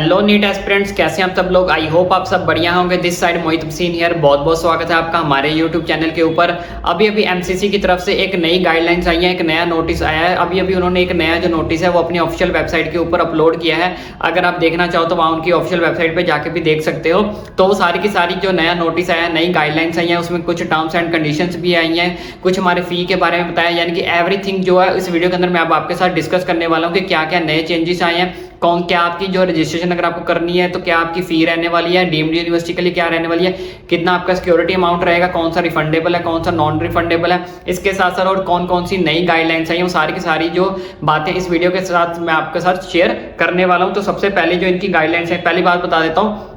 Hello NEET aspirants, कैसे हैं आप सब लोग। आई होप आप सब बढ़िया होंगे। This side Mohit Hussain here. बहुत बहुत स्वागत है आपका हमारे यूट्यूब चैनल के ऊपर। अभी एमसीसी की तरफ से एक नई गाइडलाइंस आई है, एक नया नोटिस आया है। अभी उन्होंने एक नया जो नोटिस है वो अपनी ऑफिशियल वेबसाइट के ऊपर अपलोड किया है। अगर आप देखना चाहो तो वहाँ उनकी ऑफिशियल वेबसाइट पर जाके भी देख सकते हो। तो वो सारी की सारी जो नया नोटिस आया है, नई गाइडलाइंस आई है, उसमें कुछ टर्म्स एंड कंडीशंस भी आई हैं, कुछ हमारे फी के बारे में बताया, यानी कि एवरीथिंग जो है इस वीडियो के अंदर मैं अब आपके साथ डिस्कस करने वाला हूँ कि क्या क्या नए चेंजेस आए हैं, कौन क्या आपकी जो रजिस्ट्रेशन अगर आपको करनी है तो क्या आपकी फी रहने वाली है, डीम्ड यूनिवर्सिटी के लिए क्या रहने वाली है, कितना आपका सिक्योरिटी अमाउंट रहेगा, कौन सा रिफंडेबल है, कौन सा नॉन रिफंडेबल है, इसके साथ साथ और कौन कौन सी नई गाइडलाइंस आई हैं, वो सारी की सारी जो बातें इस वीडियो के साथ मैं आपके साथ शेयर करने वाला हूं। तो सबसे पहले जो इनकी गाइडलाइंस है, पहली बात बता देता हूँ,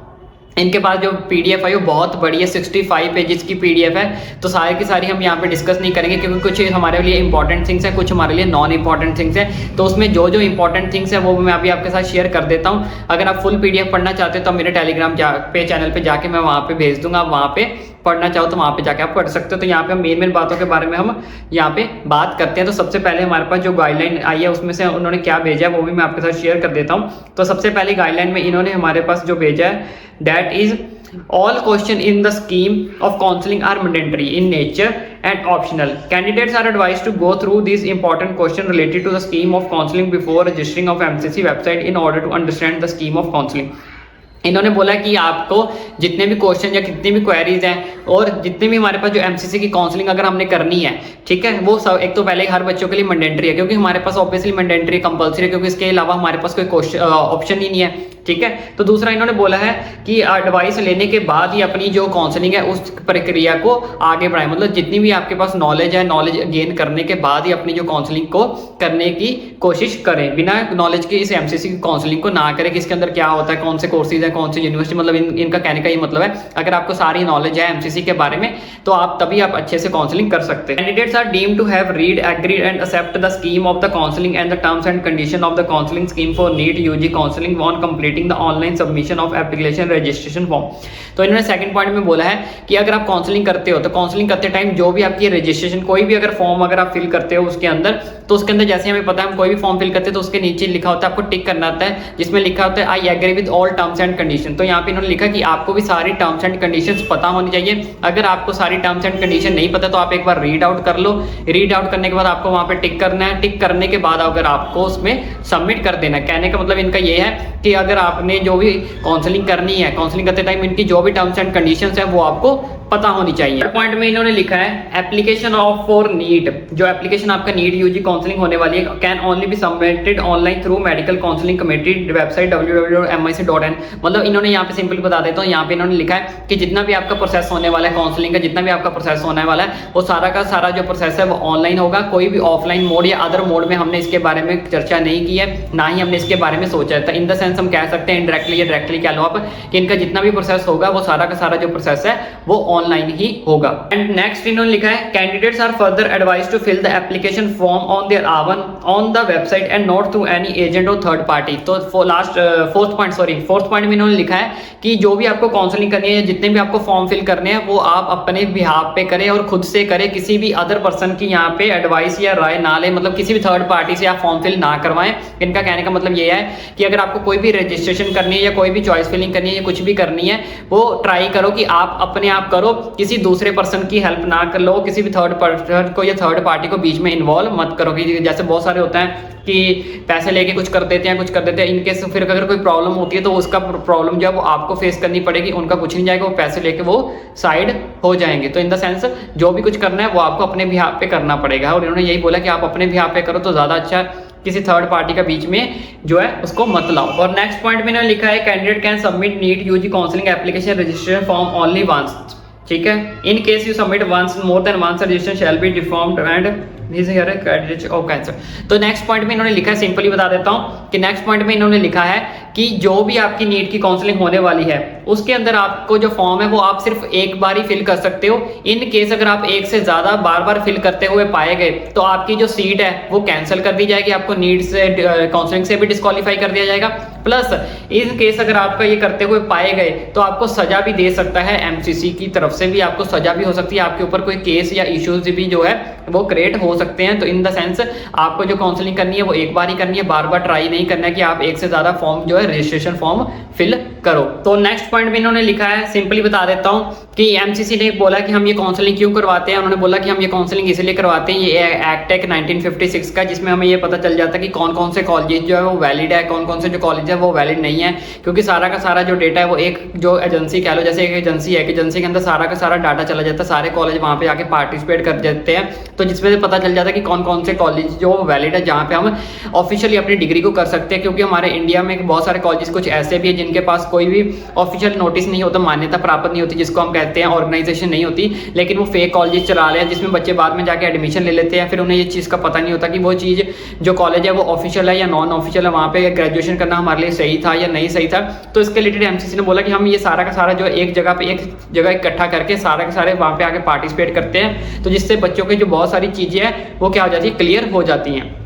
इनके पास जो पीडीएफ है वो बहुत बड़ी है, 65 पेजेस की पीडीएफ है। तो सारी की सारी हम यहाँ पे डिस्कस नहीं करेंगे क्योंकि कुछ हमारे लिए इंपॉर्टेंट थिंग्स है, कुछ हमारे लिए नॉन इंपॉर्टेंट थिंग्स है। तो उसमें जो जो इंपॉर्टेंट थिंग्स है वो मैं अभी आपके साथ शेयर कर देता हूँ। अगर आप फुल पीडीएफ पढ़ना चाहते हो तो मेरे टेलीग्राम पे चैनल पे जाके मैं वहाँ पे भेज दूंगा, आप वहाँ पे पढ़ना चाहो तो वहाँ पे जाके आप पढ़ सकते हो। तो यहाँ पे हम मेन बातों के बारे में हम यहाँ पे बात करते हैं। तो सबसे पहले हमारे पास जो गाइडलाइन आई है उसमें से उन्होंने क्या भेजा है वो भी मैं आपके साथ शेयर कर देता हूँ। तो सबसे पहली गाइडलाइन में इन्होंने हमारे पास जो भेजा है, that is all question in the scheme of counseling are mandatory in nature and optional. Candidates are advised to go through these important questions related to the scheme of counseling before registering of MCC website in order to understand the scheme of counseling. इन्होंने बोला कि आपको जितने भी question या कितनी भी queries हैं और जितने भी हमारे पास जो एमसीसी की काउंसलिंग अगर हमने करनी है, ठीक है, वो सब एक तो पहले हर बच्चों के लिए मैंडेटरी है, क्योंकि हमारे पास ऑब्वियसली मैंडेटरी कंपलसरी है, क्योंकि इसके अलावा हमारे पास कोई क्वेश्चन ऑप्शन ही नहीं है, ठीक है। तो दूसरा इन्होंने बोला है कि एडवाइस लेने के बाद ही अपनी जो काउंसलिंग है उस प्रक्रिया को आगे बढ़ाएं। मतलब जितनी भी आपके पास नॉलेज है, नॉलेज गेन करने के बाद ही अपनी जो काउंसलिंग को करने की कोशिश करें। बिना नॉलेज के इस एमसीसी की काउंसलिंग को ना करें कि इसके अंदर क्या होता है, कौन से कोर्सेज है, कौन सी यूनिवर्सिटी, मतलब इनका कहने का ये मतलब है अगर आपको सारी नॉलेज है एमसीसी के बारे में तो आप तभी आप अच्छे से काउंसलिंग कर सकते हैं। Candidates are deemed to have read, agreed and accept the scheme of the counselling and the terms and condition of the counselling scheme for NEET UG counselling on completing the online submission of application registration form. तो इन्होंने second point में बोला है कि अगर आप counselling करते हो तो काउंसलिंग करते टाइम जो भी आपकी रजिस्ट्रेशन कोई भी अगर फॉर्म अगर आप फिल करते हो उसके अंदर, तो उसके अंदर जैसे हमें पता है हम कोई भी फॉर्म फिल करते हैं तो उसके नीचे लिखा होता है, आपको टिक करना होता है जिसमें लिखा होता है I agree with all terms and condition. तो यहाँ पे इन्होंने लिखा कि आपको भी सारी टर्म्स एंड कंडीशंस पता होनी चाहिए। अगर आपको सारी टर्म्स एंड कंडीशन नहीं पता तो आप एक बार रीड आउट कर लो। रीड आउट करने के बाद आपको वहां पे टिक करना है। टिक करने के बाद अगर आपको उसमें सबमिट कर देना है। कहने का मतलब इनका ये है कि अगर आपने जो भी काउंसलिंग करनी है, काउंसलिंग करते टाइम इनकी जो भी टर्म्स एंड कंडीशंस है वो आपको पता होनी चाहिए। पॉइंट में इन्होंने लिखा है एप्लीकेशन ऑफ फॉर नीट, जो एप्लीकेशन आपका नीट यूजी काउंसलिंग होने वाली है can only be submitted online through medical counselling committee website www.mic.in। मतलब इन्होंने यहाँ पे सिंपली बता देता हूँ, यहाँ पे इन्होंने लिखा है कि जितना भी आपका प्रोसेस होने वाला है काउंसलिंग का, जितना भी आपका प्रोसेस होने वाला है वो सारा का सारा जो प्रोसेस है वो ऑनलाइन होगा। कोई भी ऑफलाइन मोड या अदर मोड में हमने इसके बारे में चर्चा नहीं की है, ना ही हमने इसके बारे में सोचा है। इन द सेंस हम कह सकते हैं इनडायरेक्टली या डायरेक्टली कह लो आप कि इनका जितना भी प्रोसेस होगा वो सारा का सारा जो प्रोसेस है वो ऑनलाइन ही होगा। एंड नेक्स्ट इन्होंने लिखा है candidates are further advised to fill the application form on their own on the website and not through any agent और थर्ड पार्टी। तो फोर्थ पॉइंट में इन्होंने लिखा है कि जो भी आपको काउंसलिंग करनी है, जितने भी आपको फॉर्म फिल करने हैं वो आप अपने बिहाफ पे करें और खुद से करें, किसी भी अदर पर्सन की यहाँ पे एडवाइस या राय ना ले, मतलब किसी भी थर्ड पार्टी से आप फॉर्म फिल ना करवाएं। इनका कहने का मतलब ये है कि अगर आपको कोई भी रजिस्ट्रेशन करनी है या कोई भी चॉइस फिलिंग करनी है या कुछ भी करनी है वो ट्राई करो कि आप अपने आप करो, किसी दूसरे पर्सन की हेल्प ना कर लो, किसी भी थर्ड पर्सन को या थर्ड पार्टी को बीच में इन्वॉल्व मत करो। कि जैसे बहुत सारे होता है कि पैसे लेके कुछ कर देते हैं, इनकेस फिर अगर कोई प्रॉब्लम होती है तो उसका प्रॉब्लम जो है वो आपको फेस करनी पड़ेगी, उनका कुछ नहीं जाएगा, वो पैसे लेके वो साइड हो जाएंगे। तो इन द सेंस जो भी कुछ करना है वो आपको अपने बिहाफ पे करना पड़ेगा और इन्होंने यही बोला कि आप अपने बिहाफ पे करो तो ज्यादा अच्छा, किसी थर्ड पार्टी का बीच में जो है उसको मत लाओ। और नेक्स्ट पॉइंट में इन्होंने लिखा है candidate can submit NEET UG counselling application registration form only once, ठीक है। In case you submit once more than once registration shall be deformed and तो नेक्स्ट पॉइंट में इन्होंने लिखा है, सिंपली बता देता हूं कि नेक्स्ट पॉइंट में इन्होंने लिखा है कि जो भी आपकी नीट की काउंसलिंग होने वाली है उसके अंदर आपको जो फॉर्म है वो आप सिर्फ एक बार ही फिल कर सकते हो। इन केस अगर आप एक से ज्यादा बार बार फिल करते हुए पाए गए तो आपकी जो सीट है वो कैंसिल कर दी जाएगी, आपको नीट से काउंसलिंग से भी डिस्क्वालीफाई कर दिया जाएगा। प्लस इन केस अगर आपका ये करते हुए पाए गए तो आपको सजा भी दे सकता है, एमसीसी की तरफ से भी आपको सजा भी हो सकती है, आपके ऊपर कोई केस या इश्यूज भी जो है वो क्रिएट हो सकते हैं। तो इन द सेंस आपको जो काउंसलिंग करनी है वो एक बार ही करनी है, बार बार ट्राई नहीं करना है कि आप एक से ज्यादा फॉर्म जो है रजिस्ट्रेशन फॉर्म फिल करो। तो नेक्स्ट पॉइंट भी इन्होंने लिखा है, सिंपली बता देता हूं कि एमसीसी ने बोला कि हम ये काउंसलिंग क्यों करवाते हैं। उन्होंने बोला कि हम ये काउंसलिंग इसलिए करवाते हैं, ये एक्ट है 1956 का, जिसमें हमें ये पता चल जाता है कि कौन कौन से कॉलेज जो है वो वैलिड है, कौन कौन से जो कॉलेज है वो वैलिड नहीं है। क्योंकि सारा का सारा जो डेटा है वो एक जो एजेंसी कह लो, जैसे एक एजेंसी है, एजेंसी के अंदर सारा का सारा डाटा चला जाता है, सारे कॉलेज वहाँ पे आके पार्टिसिपेट कर देते हैं। तो जिसमें से पता चल जाता है कि कौन कौन से कॉलेज जो वैलिड है, जहाँ पे हम ऑफिशियली अपनी डिग्री को कर सकते हैं। क्योंकि हमारे इंडिया में बहुत सारे कॉलेज कुछ ऐसे भी है जिनके पास कोई भी ऑफिशियल नोटिस नहीं होता, मान्यता प्राप्त नहीं होती, जिसको हम कहते हैं ऑर्गेनाइजेशन नहीं होती, लेकिन वो फेक कॉलेज चला रहे हैं जिसमें बच्चे बाद में जाके एडमिशन ले लेते हैं। फिर उन्हें ये चीज़ का पता नहीं होता कि वो चीज़ जो कॉलेज है वो ऑफिशियल है या नॉन ऑफिशियल है, वहाँ पे ग्रेजुएशन करना हमारे लिए सही था या नहीं सही था। तो इसके रिलेटेड एमसीसी ने बोला कि हम ये सारा का सारा जो एक जगह इकट्ठा करके सारे के सारे वहाँ पे आके पार्टिसिपेट करते हैं। तो जिससे बच्चों की जो बहुत सारी चीज़ें हैं वो क्या हो जाती है, क्लियर हो जाती हैं।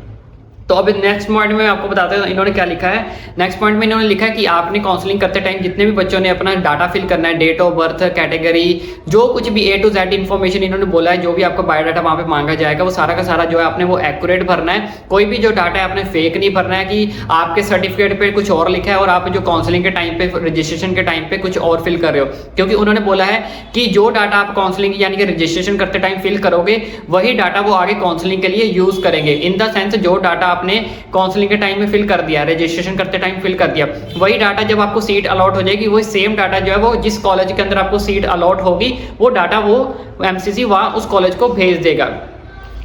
तो अब नेक्स्ट पॉइंट में आपको बताते हैं इन्होंने क्या लिखा है। नेक्स्ट पॉइंट में इन्होंने लिखा है कि आपने काउंसलिंग करते टाइम जितने भी बच्चों ने अपना डाटा फिल करना है, डेट ऑफ बर्थ, कैटेगरी, जो कुछ भी A to Z इन्फॉर्मेशन इन्होंने बोला है, जो भी आपका बायोडाटा वहाँ पे मांगा जाएगा वो सारा का सारा जो है आपने वो एक्यूरेट भरना है। कोई भी जो डाटा है आपने फेक नहीं भरना है कि आपके सर्टिफिकेट पे कुछ और लिखा है और आप जो काउंसलिंग के टाइम पे, रजिस्ट्रेशन के टाइम पे कुछ और फिल कर रहे हो। क्योंकि उन्होंने बोला है कि जो डाटा आप काउंसलिंग यानी कि रजिस्ट्रेशन करते टाइम फिल करोगे वही डाटा वो आगे काउंसलिंग के लिए यूज करेंगे। इन द सेंस जो डाटा आपने काउंसलिंग के टाइम में फिल कर दिया, रजिस्ट्रेशन करते टाइम फिल कर दिया, वही डाटा जब आपको सीट अलॉट हो जाएगी, वही सेम डाटा जो है वो जिस कॉलेज के अंदर आपको सीट अलॉट होगी वो डाटा वो एमसीसी वहाँ उस कॉलेज को भेज देगा।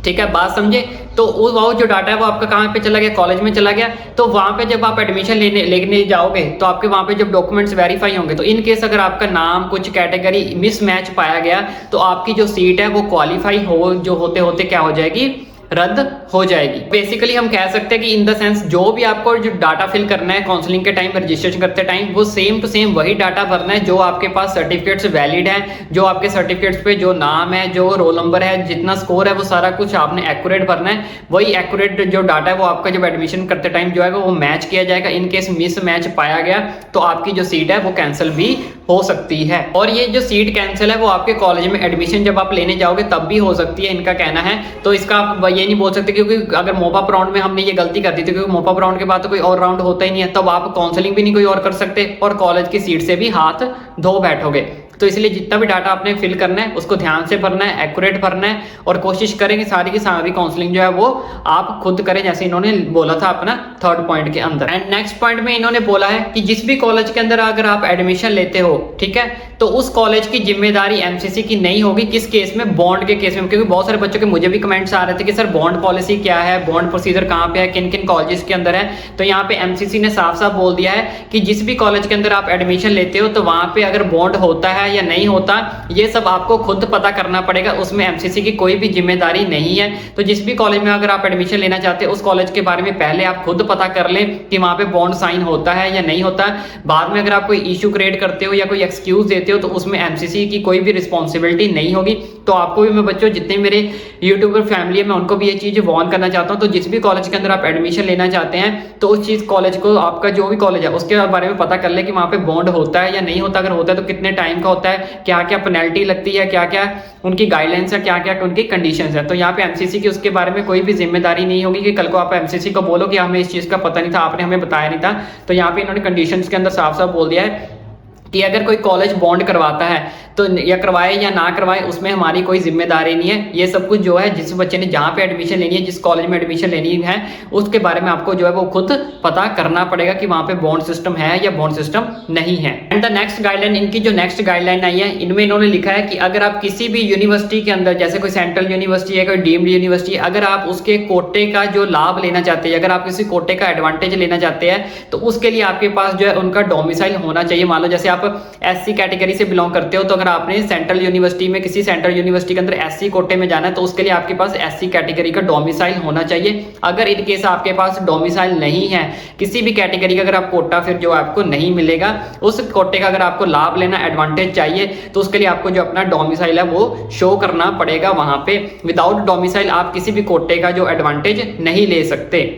ठीक है, बात समझे। तो वो जो डाटा है वो आपका कहाँ पे चला गया, कॉलेज में चला गया। तो वहाँ पे जब आप एडमिशन लेने जाओगे तो आपके वहाँ पे जब डॉक्यूमेंट्स वेरीफाई होंगे तो इन केस अगर आपका नाम कुछ कैटेगरी मिसमैच पाया गया तो आपकी जो सीट है वो क्वालिफाई हो जो होते होते क्या हो जाएगी, रद्द हो जाएगी। बेसिकली हम कह सकते हैं कि इन द सेंस जो भी आपको जो डाटा फिल करना है काउंसलिंग के टाइम, रजिस्ट्रेशन करते टाइम, वो सेम टू सेम वही डाटा भरना है जो आपके पास सर्टिफिकेट्स वैलिड है, जो आपके सर्टिफिकेट्स पे जो नाम है, जो रोल नंबर है, जितना स्कोर है, वो सारा कुछ आपने एक्यूरेट भरना है। वही एक्यूरेट जो डाटा है वो आपका जब एडमिशन करते टाइम जो है वो मैच किया जाएगा। इन केस मिस मैच पाया गया तो आपकी जो सीट है वो कैंसिल भी हो सकती है। और ये जो सीट कैंसिल है वो आपके कॉलेज में एडमिशन जब आप लेने जाओगे तब भी हो सकती है, इनका कहना है। तो इसका आप ये नहीं बोल सकते क्योंकि अगर मोपअप राउंड में हमने ये गलती कर दी थी, क्योंकि मोपअप राउंड के बाद तो कोई और राउंड होता ही नहीं है, तब आप काउंसलिंग भी नहीं कोई और कर सकते और कॉलेज की सीट से भी हाथ धो बैठोगे। तो इसलिए जितना भी डाटा आपने फिल करना है उसको ध्यान से भरना है, एक्यूरेट भरना है और कोशिश करें कि सारी की सारी काउंसलिंग जो है वो आप खुद करें, जैसे इन्होंने बोला था अपना थर्ड पॉइंट के अंदर। एंड नेक्स्ट पॉइंट में इन्होंने बोला है कि जिस भी कॉलेज के अंदर अगर आप एडमिशन लेते हो, ठीक है, तो उस कॉलेज की जिम्मेदारी एमसीसी की नहीं होगी। किस केस में, बॉन्ड के केस में। क्योंकि बहुत सारे बच्चों के मुझे भी कमेंट्स आ रहे थे कि सर बॉन्ड पॉलिसी क्या है, बॉन्ड प्रोसीजर कहाँ पे है, किन किन कॉलेजेस के अंदर है। तो यहाँ पे एमसीसी ने साफ साफ बोल दिया है कि जिस भी कॉलेज के अंदर आप एडमिशन लेते हो तो वहां पे अगर बॉन्ड होता है या नहीं होता ये सब आपको खुद पता करना पड़ेगा, उसमें एमसीसी की कोई भी जिम्मेदारी नहीं है। तो जिस भी कॉलेज में अगर आप एडमिशन लेना चाहते हैं उस कॉलेज के बारे में पहले आप खुद पता कर लें कि वहां पे बॉन्ड साइन होता है या नहीं होता। बाद में अगर आप कोई इशू क्रिएट करते हो या कोई एक्सक्यूज देते हो तो उसमें एमसीसी की कोई भी रिस्पॉन्सिबिलिटी नहीं होगी। तो आपको भी मैं बच्चों, जितने मेरे यूट्यूबर फैमिली है, मैं उनको भी ये चीज वार्न करना चाहता हूँ। तो जिस भी कॉलेज के अंदर आप एडमिशन लेना चाहते हैं तो उस चीज कॉलेज को, आपका जो भी कॉलेज है उसके बारे में पता कर ले कि वहां पे बॉन्ड होता है या नहीं होता। अगर होता है तो कितने टाइम का होता है, क्या क्या पेनल्टी लगती है, क्या क्या उनकी गाइडलाइंस है, क्या क्या उनकी कंडीशंस है। तो यहाँ पे एमसीसी की उसके बारे में कोई भी जिम्मेदारी नहीं होगी कि कल को आप एमसीसी को बोलो कि हमें इस चीज का पता नहीं था, आपने हमें बताया नहीं था। तो यहाँ पे इन्होंने कंडीशंस के अंदर साफ साफ बोल दिया है कि अगर कोई कॉलेज बॉन्ड करवाता है तो या करवाए या ना करवाए उसमें हमारी कोई जिम्मेदारी नहीं है। ये सब कुछ जो है जिस बच्चे ने जहाँ पे एडमिशन लेनी है, जिस कॉलेज में एडमिशन लेनी है, उसके बारे में आपको जो है वो खुद पता करना पड़ेगा कि वहाँ पे बॉन्ड सिस्टम है या बॉन्ड सिस्टम नहीं है। एंड द नेक्स्ट गाइडलाइन, इनकी जो नेक्स्ट गाइडलाइन आई है इनमें इन्होंने लिखा है कि अगर आप किसी भी यूनिवर्सिटी के अंदर, जैसे कोई सेंट्रल यूनिवर्सिटी है, कोई डीम्ड यूनिवर्सिटी, अगर आप उसके कोटे का जो लाभ लेना चाहते हैं, अगर आप किसी कोटे का एडवांटेज लेना चाहते हैं तो उसके लिए आपके पास जो है उनका डोमिसाइल होना चाहिए। मान लो जैसे आप एससी कैटेगरी से बिलोंग करते हो तो अगर आपने सेंट्रल यूनिवर्सिटी में, किसी सेंट्रल यूनिवर्सिटी के अंदर एससी कोटे में जाना है तो उसके लिए आपके पास एससी कैटेगरी का डोमिसाइल होना चाहिए। अगर इन केस आपके पास डोमिसाइल नहीं है किसी भी कैटेगरी का, अगर आप कोटा फिर जो आपको नहीं मिलेगा, उस कोटे का अगर आपको लाभ लेना, एडवांटेज चाहिए तो उसके लिए आपको जो अपना डोमिसाइल है वो शो करना पड़ेगा वहां पे। विदाउट डोमिसाइल आप किसी भी कोटे का जो एडवांटेज नहीं ले सकते।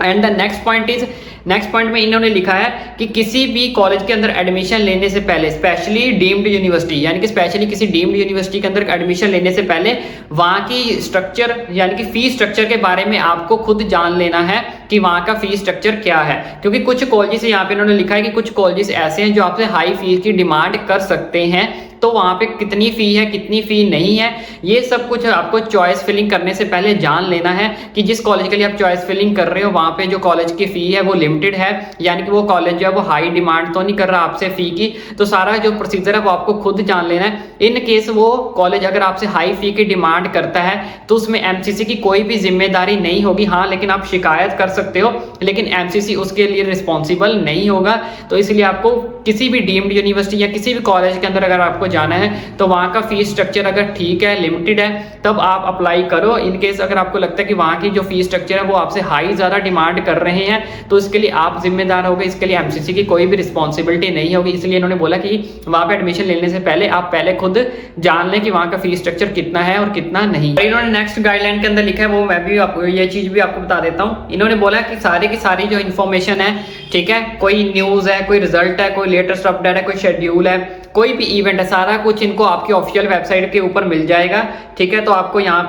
And the next point is next point में इन्होंने लिखा है कि किसी भी कॉलेज के अंदर एडमिशन लेने से पहले, स्पेशली डीम्ड यूनिवर्सिटी, यानी कि स्पेशली किसी डीम्ड यूनिवर्सिटी के अंदर एडमिशन लेने से पहले वहाँ की स्ट्रक्चर यानी कि फीस स्ट्रक्चर के बारे में आपको खुद जान लेना है कि वहाँ का फीस स्ट्रक्चर क्या है। क्योंकि कुछ कॉलेजेस यहाँ पे इन्होंने लिखा है कि कुछ कॉलेजेस ऐसे हैं जो आपसे हाई फीस की डिमांड कर सकते हैं, तो वहाँ पे कितनी फी है कितनी फी नहीं है ये सब कुछ आपको चॉइस फिलिंग करने से पहले जान लेना है कि जिस कॉलेज के लिए आप चॉइस फिलिंग कर रहे हो वहाँ पे जो कॉलेज की फी है वो लिमिटेड है, यानी कि वो कॉलेज जो है वो हाई डिमांड तो नहीं कर रहा आपसे फी की। तो सारा जो प्रोसीजर है वो आपको खुद जान लेना है। इन केस वो कॉलेज अगर आपसे हाई फी की डिमांड करता है तो उसमें एमसीसी की कोई भी जिम्मेदारी नहीं होगी। हाँ, लेकिन आप शिकायत कर सकते हो, लेकिन एमसीसी उसके लिए रिस्पॉन्सिबल नहीं होगा। तो इसलिए आपको किसी भी डीम्ड यूनिवर्सिटी या किसी भी कॉलेज के अंदर अगर आपको जाना है तो वहाँ का फीस स्ट्रक्चर अगर ठीक है, लिमिटेड है, तब आप अप्लाई करो। इन केस अगर आपको लगता है कि वहाँ की जो फीस स्ट्रक्चर है वो आपसे हाई ज़्यादा डिमांड कर रहे हैं तो इसके लिए आप जिम्मेदार होगे, इसके लिए एमसीसी की कोई भी रिस्पॉन्सिबिलिटी नहीं होगी। इसलिए इन्होंने बोला कि वहाँ पे एडमिशन लेने से पहले आप पहले खुद जान लें कि वहाँ का फीस स्ट्रक्चर कितना है और कितना नहीं। इन्होंने नेक्स्ट गाइडलाइन के अंदर लिखा है, वो मैं भी आपको ये चीज़ भी आपको बता देता हूँ। इन्होंने बोला कि सारी की सारी जो इन्फॉर्मेशन है, ठीक है, कोई न्यूज़ है, कोई रिजल्ट है, कोई लेटेस्ट अपडेट है, कोई शेड्यूल है, कोई भी इवेंट है, सारा कुछ इनको आपकी ऑफिशियल वेबसाइट के ऊपर मिल जाएगा। ठीक है, तो आपको यहाँ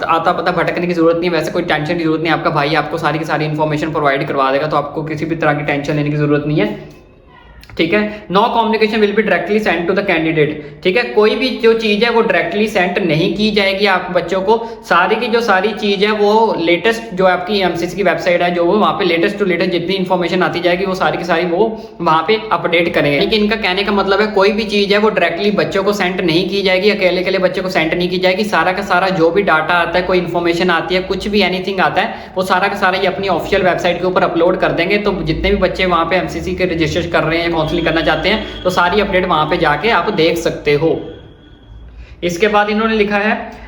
आता पता भटकने की जरूरत नहीं है, वैसे कोई टेंशन की जरूरत नहीं है। आपका भाई आपको सारी की सारी इन्फॉर्मेशन प्रोवाइड करवा देगा, तो आपको किसी भी तरह की टेंशन लेने की जरूरत नहीं है। ठीक है, no communication will be directly send to the candidate. ठीक है, कोई भी जो चीज है वो डायरेक्टली सेंड नहीं की जाएगी आप बच्चों को। सारी की जो सारी चीज है वो लेटेस्ट जो आपकी एमसीसी की वेबसाइट है, जो वो वहाँ पे लेटेस्ट टू लेटेस्ट जितनी इन्फॉर्मेशन आती जाएगी वो सारी की सारी वो वहाँ पे अपडेट करेंगे। लेकिन इनका कहने का मतलब है कोई भी चीज है वो डायरेक्टली बच्चों को सेंड नहीं की जाएगी, अकेले अकेले बच्चों को सेंड नहीं की जाएगी। सारा का सारा जो भी डाटा आता है, कोई इन्फॉर्मेशन आती है, कुछ भी एनीथिंग आता है, वो सारा का सारा ये अपनी ऑफिशियल वेबसाइट के ऊपर अपलोड कर देंगे। तो जितने भी बच्चे वहाँ पे एमसीसी के रजिस्टर कर रहे हैं, काउंसलिंग करना चाहते हैं, तो सारी अपडेट वहां पे जाके आप देख सकते हो। इसके बाद इन्होंने लिखा है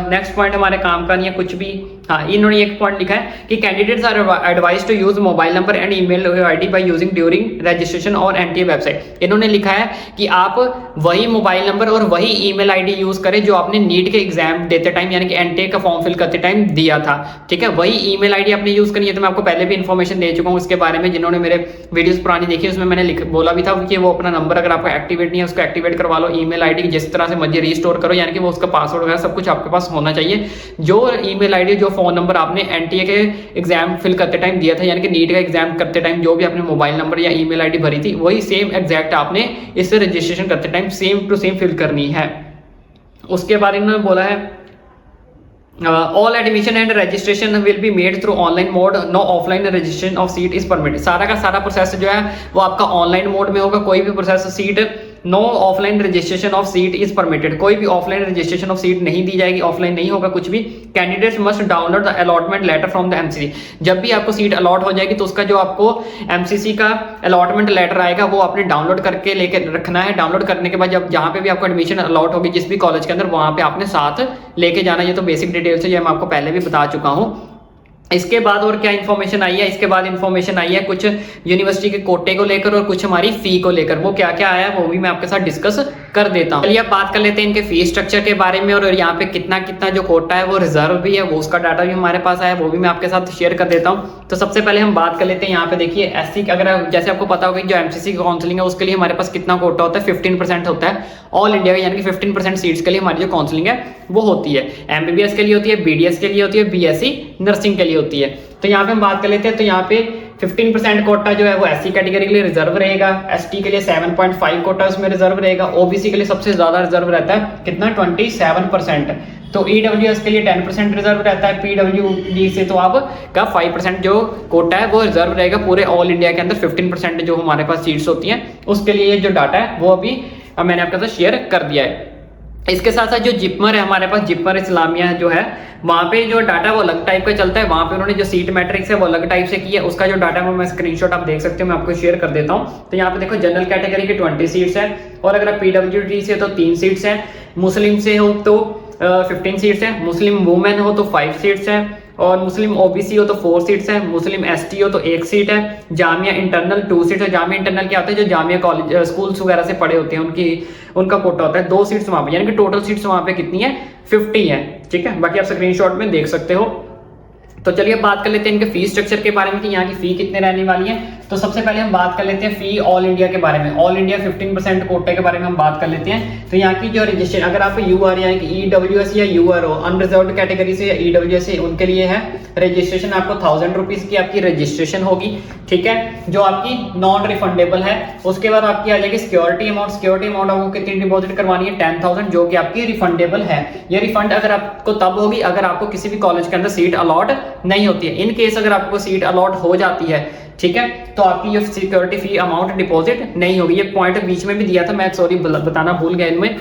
नेक्स्ट पॉइंट हमारे काम का नहीं है कुछ भी। हाँ, इन्होंने एक पॉइंट लिखा है कि candidates are advise to use mobile number and email ID by using during registration और एनटीए वेबसाइट। इन्होंने लिखा है कि आप वही मोबाइल नंबर और वही ईमेल आईडी यूज करें जो आपने नीट के एग्जाम देते टाइम यानी कि एनटीए का फॉर्म फिल करते टाइम दिया था। ठीक है, वही ईमेल आईडी आपने यूज करनी है। तो मैं आपको पहले भी इन्फॉर्मेशन दे चुका हूँ इसके बारे में, जिन्होंने मेरे वीडियोस पुरानी देखी उसमें मैंने बोला भी था कि वो अपना नंबर अगर आपका एक्टिवेट नहीं है उसको एक्टिवेट करवा लो। ईमेल आईडी जिस तरह से मर्जी रीस्टोर करो, यानी कि वो उसका पासवर्ड वगैरह सब कुछ आपके पास होना चाहिए। जो ईमेल आईडी जो फोन नंबर आपने एनटीए के एग्जाम फिल करते टाइम दिया था, यानी कि नीट का एग्जाम करते टाइम जो भी आपने मोबाइल नंबर या ईमेल आईडी भरी थी, वही सेम एग्जैक्ट आपने इस रजिस्ट्रेशन करते time same to same fill करनी है। उसके बाद इन्होंने बोला है all admission and registration will be made through online mode, no offline registration of seat is permitted. सारा का सारा प्रोसेस जो है वो आपका ऑनलाइन मोड में होगा। कोई भी process seat no offline registration of seat is permitted, कोई भी ऑफलाइन रजिस्ट्रेशन ऑफ सीट नहीं दी जाएगी, ऑफलाइन नहीं होगा कुछ भी। Candidates must download the allotment letter from the MCC. जब भी आपको सीट अलॉट हो जाएगी तो उसका जो आपको एमसीसी का अलॉटमेंट लेटर आएगा वो आपने डाउनलोड करके लेके रखना है। डाउनलोड करने के बाद जब जहाँ पे भी आपको एडमिशन अलॉट होगी जिस भी कॉलेज के अंदर, वहाँ पे आपने साथ लेके जाना। ये तो बेसिक डिटेल्स है, ये मैं आपको पहले भी बता चुका हूँ। इसके बाद और क्या इन्फॉर्मेशन आई है, इसके बाद इन्फॉर्मेशन आई है कुछ यूनिवर्सिटी के कोटे को लेकर और कुछ हमारी फी को लेकर। वो क्या क्या आया है वो भी मैं आपके साथ डिस्कस कर देता हूँ। चलिए अब बात कर लेते हैं इनके फीस स्ट्रक्चर के बारे में, और यहाँ पे कितना कितना जो कोटा है वो रिजर्व भी है, वो उसका डाटा भी हमारे पास आया है, वो भी मैं आपके साथ शेयर कर देता हूँ। तो सबसे पहले हम बात कर लेते हैं यहाँ पे। देखिए एससी अगर जैसे आपको पता होगा जो एमसीसी की काउंसलिंग है उसके लिए हमारे पास कितना कोटा होता है, 15% होता है ऑल इंडिया का, यानी कि 15% सीट्स के लिए हमारी जो काउंसलिंग है वो होती है। एमबीबीएस के लिए होती है, बीडीएस के लिए होती है, बीएससी नर्सिंग के लिए होती है। तो यहाँ पे हम बात कर लेते हैं। तो यहाँ पे 15% कोटा जो है वो एससी कैटेगरी के लिए रिजर्व रहेगा, एसटी के लिए 7.5 कोटा उसमें रिजर्व रहेगा, ओबीसी के लिए सबसे ज्यादा रिजर्व रहता है कितना 27%। तो ईडब्ल्यूएस के लिए 10% रिजर्व रहता है, पीडब्ल्यूडी से तो आपका 5% जो कोटा है वो रिजर्व रहेगा। पूरे ऑल इंडिया के अंदर 15% जो हमारे पास सीट्स होती हैं उसके लिए जो डाटा है वो अभी मैंने आपके साथ शेयर कर दिया है। इसके साथ साथ जो जिपमर है हमारे पास, जिपमर इस्लामिया जो है वहाँ पे जो डाटा वो अलग टाइप का चलता है। वहाँ पे उन्होंने जो सीट मैट्रिक्स है वो अलग टाइप से की है, उसका जो डाटा मैं स्क्रीनशॉट आप देख सकते हो, मैं आपको शेयर कर देता हूँ। तो यहाँ पे देखो जनरल कैटेगरी की 20 सीट्स है, और अगर आप पीडब्ल्यूडी से तो 3 सीट्स है, मुस्लिम से हो तो 15 सीट्स है, मुस्लिम वुमेन हो तो 5 सीट्स है, और मुस्लिम ओबीसी हो तो 4 सीट्स है, मुस्लिम एसटी हो तो 1 सीट है, जामिया इंटरनल 2 सीट्स है। जामिया इंटरनल क्या होता है, जो जामिया कॉलेज स्कूल्स वगैरह से पढ़े होते हैं उनका कोटा होता है, 2 सीट्स वहाँ पे, यानी कि टोटल सीट्स वहाँ पे कितनी है 50 है। ठीक है, बाकी आप स्क्रीनशॉट में देख सकते हो। तो चलिए अब बात कर लेते हैं इनके फी स्ट्रक्चर के बारे में कि यहाँ की फी कितने रहने वाली है। तो सबसे पहले हम बात कर लेते हैं फी ऑल इंडिया के बारे में। ऑल इंडिया 15% कोटे के बारे में हम बात कर लेते हैं। तो यहाँ की जो रजिस्ट्रेशन, अगर आप यूआर या ईडब्ल्यूएस या यूआर हो, अनरिजर्व्ड कैटेगरी से या ईडब्ल्यूएस से, उनके लिए है रजिस्ट्रेशन आपको 1000 रुपीज की आपकी रजिस्ट्रेशन होगी, ठीक है, जो आपकी नॉन रिफंडेबल है। उसके बाद आपकी आ जाएगी सिक्योरिटी अमाउंट। सिक्योरिटी अमाउंट आपको कितनी डिपॉजिट करवानी है, 10,000, जो कि आपकी रिफंडेबल है। ये रिफंड अगर आपको तब होगी अगर आपको किसी भी कॉलेज के अंदर सीट अलॉट नहीं होती है। इन केस अगर आपको सीट अलॉट हो जाती है, ठीक है, तो आपकी ये सिक्योरिटी फी अमाउंट डिपॉजिट नहीं होगी। ये पॉइंट बीच में भी दिया था, मैं सॉरी बताना भूल गया इनमें।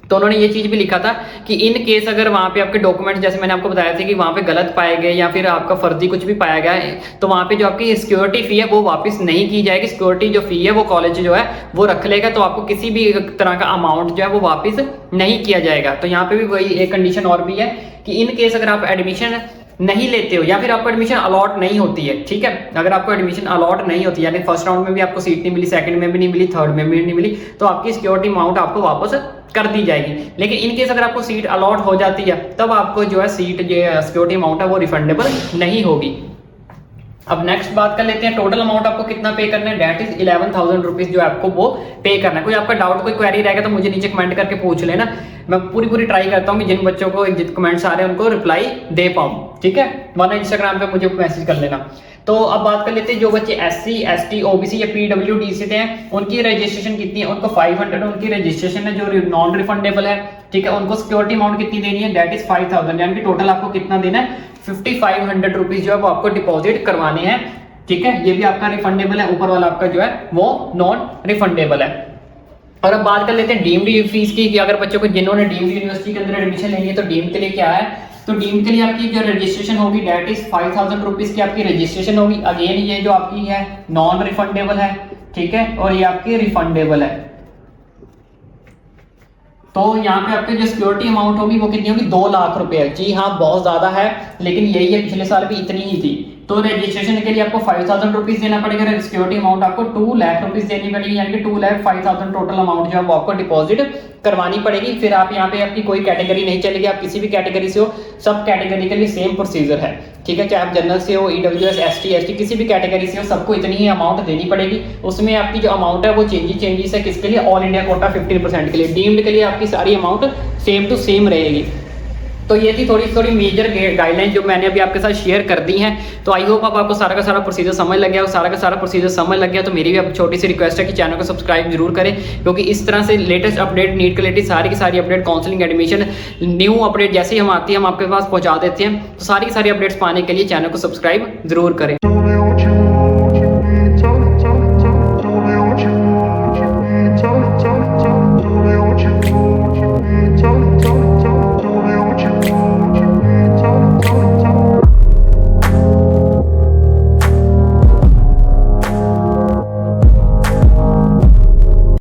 तो उन्होंने ये चीज भी लिखा था कि इन केस अगर वहां पे आपके डॉक्यूमेंट, जैसे मैंने आपको बताया था कि वहां पे गलत पाए गए या फिर आपका फर्जी कुछ भी पाया गया है, तो वहां पे जो आपकी सिक्योरिटी फी है वो वापस नहीं की जाएगी। सिक्योरिटी जो फी है वो कॉलेज जो है वो रख लेगा, तो आपको किसी भी तरह का अमाउंट जो है वो वापस नहीं किया जाएगा। तो यहाँ पे भी वही एक कंडीशन और भी है कि इन केस अगर आप एडमिशन नहीं लेते हो या फिर आपको एडमिशन अलॉट नहीं होती है, ठीक है, अगर आपको एडमिशन अलॉट नहीं होती, यानी फर्स्ट राउंड में भी आपको सीट नहीं मिली, सेकंड में भी नहीं मिली, थर्ड में भी नहीं मिली, तो आपकी सिक्योरिटी अमाउंट आपको वापस कर दी जाएगी। लेकिन इन केस अगर आपको सीट अलॉट हो जाती है तब आपको जो है सीट जो सिक्योरिटी अमाउंट है वो रिफंडेबल नहीं होगी। अब नेक्स्ट बात कर लेते हैं टोटल अमाउंट आपको कितना पे करना है, दैट इज 11,000 रुपीज जो आपको वो पे करना है। कोई आपका डाउट, कोई क्वेरी रहेगा तो मुझे नीचे कमेंट करके पूछ लेना, मैं पूरी ट्राई करता हूँ कि जिन बच्चों को जिन कमेंट्स आ रहे हैं उनको रिप्लाई दे पाऊँ, ठीक है, वरना इंस्टाग्राम पे मुझे मैसेज कर लेना। तो अब बात कर लेते हैं जो बच्चे SC, ST, OBC या PWD से हैं उनकी रजिस्ट्रेशन कितनी है, उनको 500 उनकी रजिस्ट्रेशन है जो नॉन रिफंडेबल है, ठीक है। उनको सिक्योरिटी अमाउंट कितनी देनी है, दैट इज 5,000, यानी कि टोटल आपको कितना देना है, 5500 रुपीज जो है वो आपको डिपॉजिट करवाने हैं, ठीक है। ये भी आपका रिफंडेबल है, ऊपर वाला आपका जो है वो नॉन रिफंडेबल है। और अब बात कर लेते हैं डीम्ड फीस की, कि अगर बच्चों को जिन्होंने डीम्ड यूनिवर्सिटी के अंदर एडमिशन लेनी है तो डीम्ड के लिए क्या है, तो डीम्ड के लिए आपकी जो रजिस्ट्रेशन होगी दैट इज 5,000 रुपीज की आपकी रजिस्ट्रेशन होगी। अगेन ये जो आपकी है नॉन रिफंडेबल है, ठीक है, और ये आपकी रिफंडेबल है। तो यहाँ पे आपके जो सिक्योरिटी अमाउंट होगी वो कितनी होगी, 2 लाख रुपए। जी हाँ, बहुत ज्यादा है, लेकिन यही है, पिछले साल भी इतनी ही थी। तो रजिस्ट्रेशन के लिए आपको 5,000 रुपीज देना पड़ेगा, सिक्योरिटी अमाउंट आपको 2 लाख रुपीज देनी पड़ेगी, यानी कि 2,05,000 टोटल अमाउंट जो है वो आपको डिपॉजिट करवानी पड़ेगी। फिर आप यहाँ पे आपकी कोई कैटेगरी नहीं चलेगी, आप किसी भी कैटेगरी से हो, सब कैटेगरी के लिए सेम प्रोसीजर है, ठीक है, चाहे आप जनरल से हो, EWS, ST, ST, किसी भी कैटेगरी से हो, सबको इतनी ही अमाउंट देनी पड़ेगी। उसमें आपकी जो अमाउंट है वो चेंजेस है, किसके लिए, ऑल इंडिया कोटा 15% के लिए। डीम्ड के लिए आपकी सारी अमाउंट सेम टू सेम रहेगी। तो ये थी थोड़ी मेजर गाइडलाइन जो मैंने अभी आपके साथ शेयर कर दी हैं। तो आई होप आपको सारा का सारा प्रोसीजर समझ लग गया, और सारा का सारा प्रोसीजर समझ लग गया तो मेरी भी अब छोटी सी रिक्वेस्ट है कि चैनल को सब्सक्राइब जरूर करें, क्योंकि इस तरह से लेटेस्ट अपडेट, नीट के रिलेटेड सारी की सारी update, counselling, admission, new update जैसे ही हम आती है हम आपके पास पहुंचा देते हैं। तो सारी की सारी अपडेट्स पाने के लिए चैनल को सब्सक्राइब जरूर करें।